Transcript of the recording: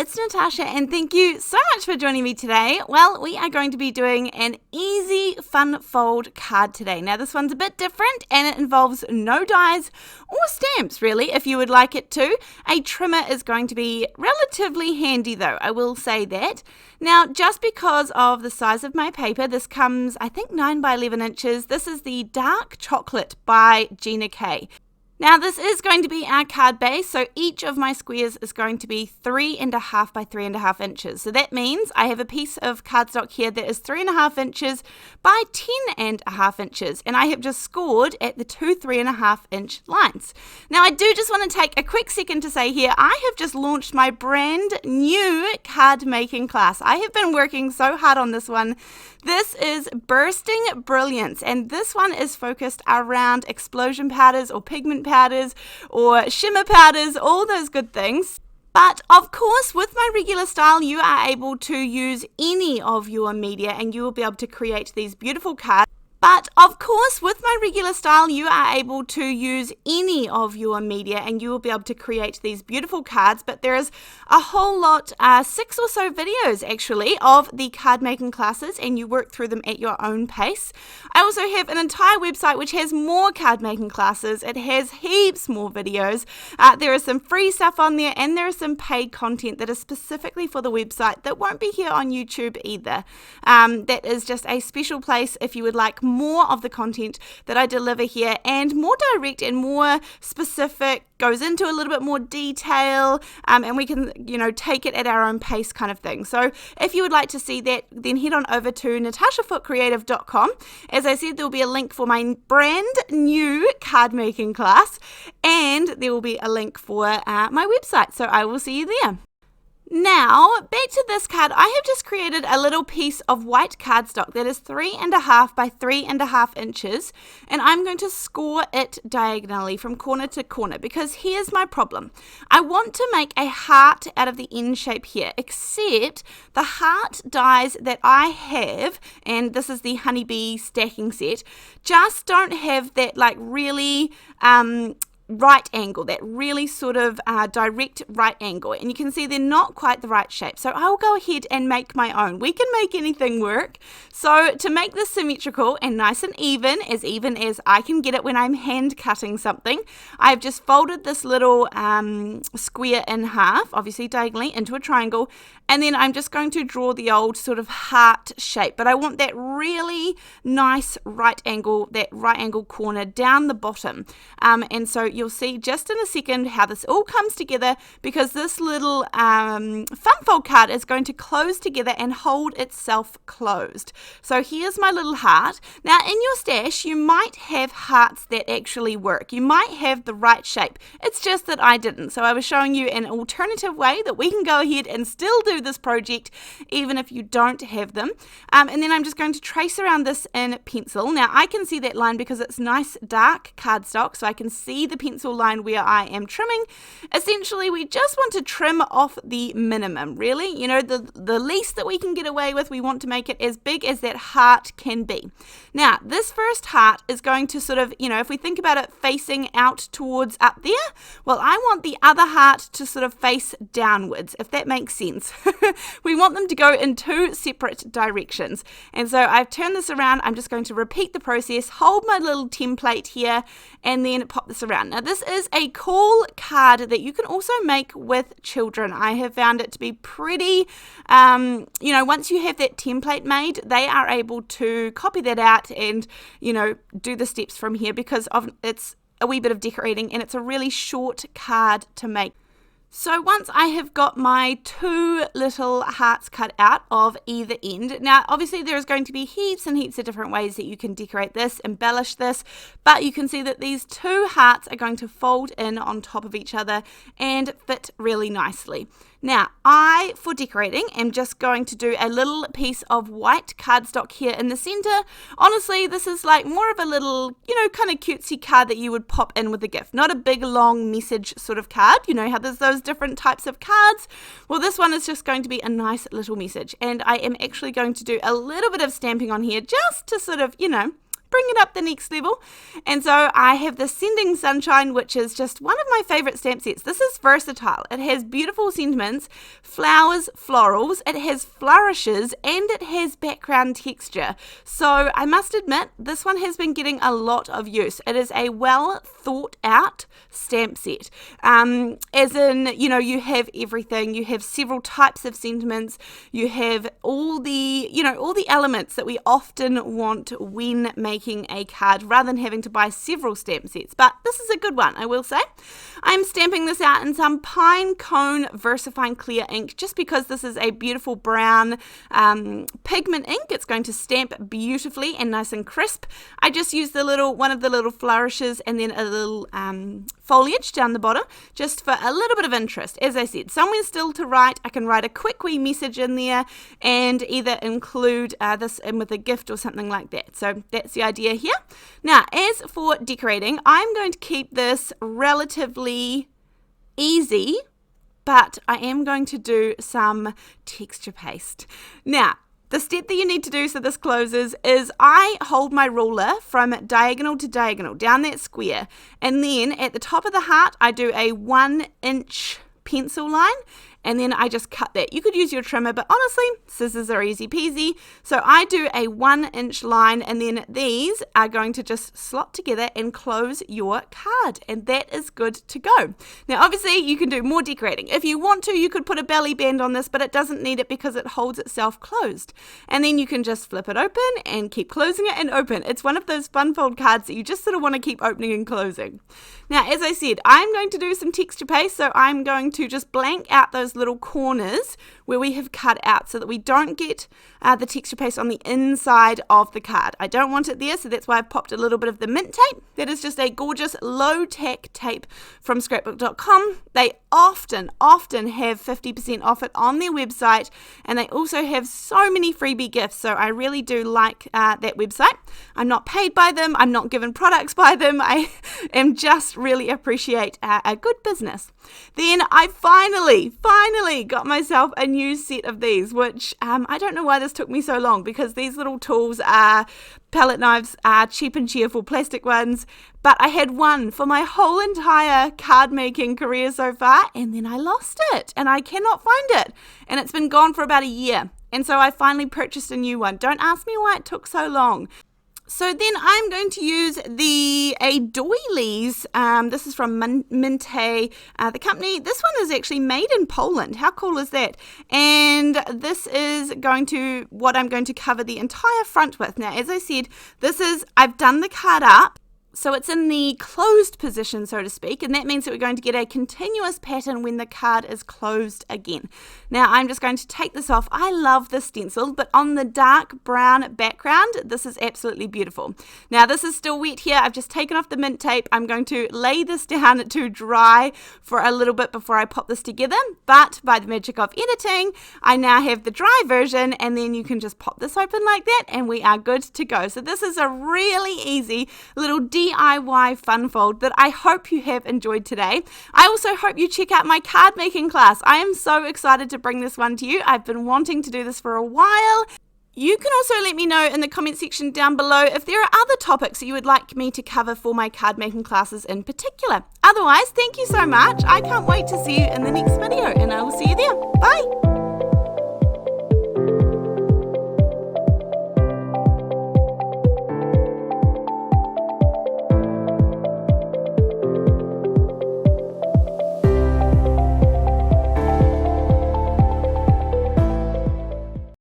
it's Natasha and thank you so much for joining me today. Well, we are going to be doing an easy fun fold card today. Now this one's a bit different and it involves no dies or stamps really, if you would like it to. A trimmer is going to be relatively handy though, I will say that. Now just because of the size of my paper, this comes I think 9 by 11 inches. This is the Dark Chocolate by Gina. Now this is going to be our card base, so each of my squares is going to be 3.5 by 3.5 inches. So that means I have a piece of cardstock here that is 3.5 inches by 10.5 inches, and I have just scored at the two 3.5 inch lines. Now I do just want to take a quick second to say here, I have just launched my brand new card making class. I have been working so hard on this one. This is Bursting Brilliance, and this one is focused around explosion powders or pigment powders or shimmer powders, all those good things. But of course, with my regular style, you are able to use any of your media and you will be able to create these beautiful cards. But of course, with my regular style, you are able to use any of your media and you will be able to create these beautiful cards. But there is a whole lot, 6 or so videos actually, of the card making classes, and you work through them at your own pace. I also have an entire website which has more card making classes. It has heaps more videos. There is some free stuff on there, and there is some paid content that is specifically for the website that won't be here on YouTube either. That is just a special place if you would like more of the content that I deliver here, and more direct and more specific, goes into a little bit more detail, and we can, take it at our own pace kind of thing. So if you would like to see that, then head on over to natashafootecreative.com. As I said, there will be a link for my brand new card making class, and there will be a link for my website. So I will see you there. Now, back to this card, I have just created a little piece of white cardstock that is 3.5 by 3.5 inches, and I'm going to score it diagonally from corner to corner, because here's my problem. I want to make a heart out of the end shape here, except the heart dies that I have, and this is the honeybee stacking set, just don't have that really right angle, that really sort of direct right angle, and you can see they're not quite the right shape. So I'll go ahead and make my own. We can make anything work. So to make this symmetrical and nice and even as I can get it when I'm hand cutting something, I've just folded this little square in half, obviously diagonally, into a triangle, and then I'm just going to draw the old sort of heart shape, but I want that really nice right angle corner down the bottom, and so you'll see just in a second how this all comes together, because this little fun fold card is going to close together and hold itself closed. So here's my little heart. Now in your stash you might have hearts that actually work. You might have the right shape. It's just that I didn't. So I was showing you an alternative way that we can go ahead and still do this project even if you don't have them. And then I'm just going to trace around this in pencil. Now I can see that line because it's nice dark cardstock, so I can see the pencil line where I am trimming. Essentially we just want to trim off the minimum, really, the least that we can get away with. We want to make it as big as that heart can be. Now this first heart is going to sort of, if we think about it facing out towards up there, well I want the other heart to sort of face downwards, if that makes sense. We want them to go in 2 separate directions, and so I've turned this around. I'm just going to repeat the process, hold my little template here, and then pop this around. Now this is a cool card that you can also make with children. I have found it to be pretty, once you have that template made, they are able to copy that out and, do the steps from here, because it's a wee bit of decorating and it's a really short card to make. So once I have got my 2 little hearts cut out of either end, now obviously there is going to be heaps and heaps of different ways that you can decorate this, embellish this, but you can see that these 2 hearts are going to fold in on top of each other and fit really nicely. Now, for decorating, am just going to do a little piece of white cardstock here in the center. Honestly, this is like more of a little, kind of cutesy card that you would pop in with a gift. Not a big, long message sort of card. You know how there's those different types of cards? Well, this one is just going to be a nice little message. And I am actually going to do a little bit of stamping on here just to sort of, bring it up the next level. And so I have the Sending Sunshine, which is just one of my favorite stamp sets. This is versatile. It has beautiful sentiments, flowers, florals, it has flourishes, and it has background texture. So I must admit, this one has been getting a lot of use. It is a well thought out stamp set. As in, you know, you have everything. You have several types of sentiments. You have all the, you know, all the elements that we often want when making a card, rather than having to buy several stamp sets. But this is a good one, I will say. I'm stamping this out in some Pinecone VersaFine clear ink, just because this is a beautiful brown pigment ink. It's going to stamp beautifully and nice and crisp. I just used one of the little flourishes and then a little foliage down the bottom, just for a little bit of interest. As I said, somewhere still to write. I can write a quick wee message in there and either include this in with a gift or something like that. So that's the idea here. Now, as for decorating, I'm going to keep this relatively easy, but I am going to do some texture paste. Now, the step that you need to do so this closes is I hold my ruler from diagonal to diagonal down that square, and then at the top of the heart I do a 1-inch pencil line, and then I just cut that. You could use your trimmer, but honestly, scissors are easy peasy. So I do a 1-inch line, and then these are going to just slot together and close your card, and that is good to go. Now, obviously, you can do more decorating. If you want to, you could put a belly band on this, but it doesn't need it because it holds itself closed. And then you can just flip it open and keep closing it and open. It's one of those fun fold cards that you just sort of want to keep opening and closing. Now, as I said, I'm going to do some texture paste, so I'm going to just blank out those little corners where we have cut out so that we don't get the texture paste on the inside of the card. I don't want it there, so that's why I've popped a little bit of the mint tape. That is just a gorgeous low-tack tape from scrapbook.com. They often have 50% off it on their website, and they also have so many freebie gifts, so I really do like that website. I'm not paid by them, I'm not given products by them, I am just really appreciate a good business. Then I finally got myself a new set of these, which I don't know why this took me so long, because these little tools are palette knives, are cheap and cheerful plastic ones, but I had one for my whole entire card making career so far, and then I lost it and I cannot find it, and it's been gone for about a year, and so I finally purchased a new one. Don't ask me why it took so long. So then I'm going to use a Doilies. This is from Mintay, the company. This one is actually made in Poland. How cool is that? And this is what I'm going to cover the entire front with. Now, as I said, I've done the card up. So it's in the closed position, so to speak, and that means that we're going to get a continuous pattern when the card is closed again. Now I'm just going to take this off. I love this stencil, but on the dark brown background, this is absolutely beautiful. Now this is still wet here. I've just taken off the mint tape. I'm going to lay this down to dry for a little bit before I pop this together, but by the magic of editing, I now have the dry version, and then you can just pop this open like that, and we are good to go. So this is a really easy little DIY fun fold that I hope you have enjoyed today. I also hope you check out my card making class. I am so excited to bring this one to you. I've been wanting to do this for a while. You can also let me know in the comment section down below if there are other topics that you would like me to cover for my card making classes in particular. Otherwise, thank you so much. I can't wait to see you in the next video, and I will see you there. Bye!